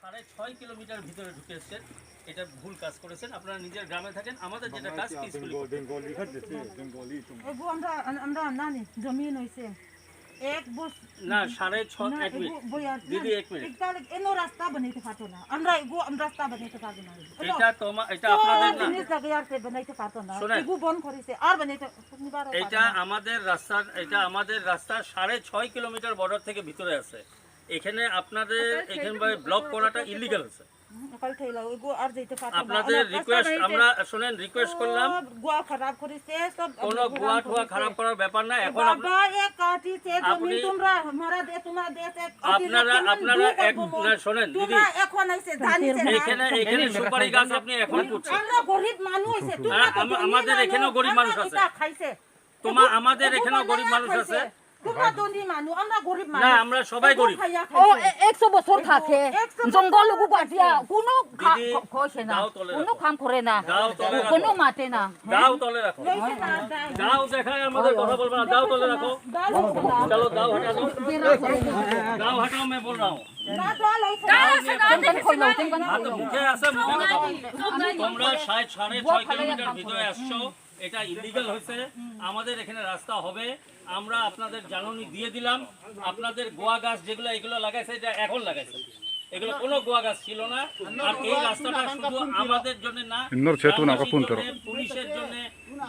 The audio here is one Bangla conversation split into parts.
6.5 কিলোমিটার ভিতরে ঢুকেছেন, এটা ভুল কাজ করেছেন। আপনারা নিজের গ্রামে থাকেন, আমাদের যেটা কাজ পিসফুলি আমরা নানি জমিন হইছে এক বস না 6.5 1 মিনিট দিদি 1 মিনিট এনো রাস্তা বানাইতে পারতো না আমরা রাস্তা বানাইতে পারবো না এটা আপনাদের না জিনিস জায়গাতে বানাইতে পারতো না এগু বন্ধ করেছে আর বানাইতে এটা আমাদের রাস্তা 6.5 কিলোমিটার বর্ডার থেকে ভিতরে আছে। এখানে আপনাদের এখানে ব্লক করাটা ইলিগাল আছে। আপনাদের রিকোয়েস্ট আমরা শুনেন, রিকোয়েস্ট করলাম গোয়া খারাপ করেছে সব কোনো গোয়া ঠোয়া খারাপ করার ব্যাপার না। এখন আপনারা এক কাটিছে জমি তোমরা মারা দে তোমার দেশে আপনারা এক না শুনেন দিদি এখন আইছে জানিছে এখানে সুপারি গাছ আপনি এখন করছেন। আমরা গরিব মানুষ হইছে আমাদের এখানেও গরিব মানুষ আছে। আমাদের এখানেও গরিব মানুষ আছে। তোমরা ধনী মানুষ, আমরা গরিব মানুষ না, আমরা সবাই গরিব। ও 100 বছর থাকে জঙ্গল লগু কাটিয়া কোনো খসে না, কোনো কাম করে না, কোনো মাতে না। দাও তলে রাখো, দাও দেখায় আমাদের কথা বলবা না, দাও তলে রাখো। চলো দাও হটা দাও, দাও হটাও मैं बोल रहा हूं। মুখে আছে তোমরা 6.5 কিলোমিটার ভিতরে আসছো, এটা ইলিগাল হয়েছে। আমাদের এখানে রাস্তা হবে, আমরা আপনাদের জাননী দিয়ে দিলাম। আপনাদের গোয়া গাছ যেগুলো এগুলো লাগাইছে এটা এখন লাগাইছে, এগুলো কোনো গোয়া গাছ ছিল না। আর এই রাস্তাটা শুধু আমাদের জন্য না, পুলিশের জন্য,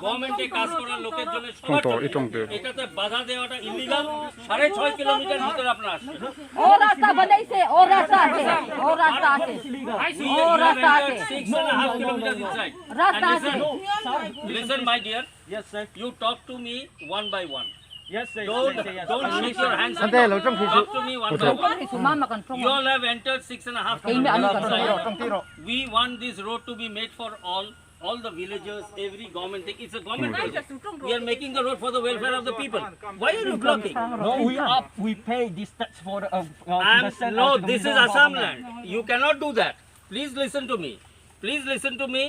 গভর্নমেন্টে কাজ করার লোকের জন্য, সবার জন্য। এটাতে বাধা দেওয়াটা ইলিগাল। 6.5 কিলোমিটার ভিতরে আপনারা আসছেন। ও রাস্তা বানাইছে, ও রাস্তা আছে, ও রাস্তা আছে, ও রাস্তা আছে, 6.5 kilometers inside. রাস্তা আছে। Listen my dear, Yes, sir. you talk to me one by one. Yes, sir. Don't shake your hands. Talk to me one by one. You all have entered 6.5 kilometers. We want this road to be made for all the villagers, every government thing. It's a government project. We are making the road for the welfare of the people. Why are you blocking? No, we pay this tax for No, this is Assam land. You cannot do that. Please listen to me. Please listen to me.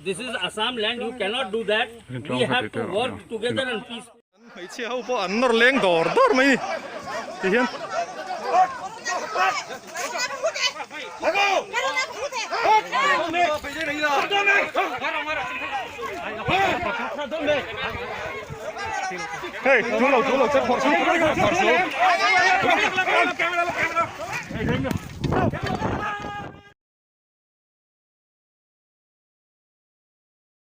This is Assam land. You cannot do that. We have to work together and peace. Mấy chiều bộ ấn nó lên đỏ mấy thì hiên hey chú lầu chắc họ xuống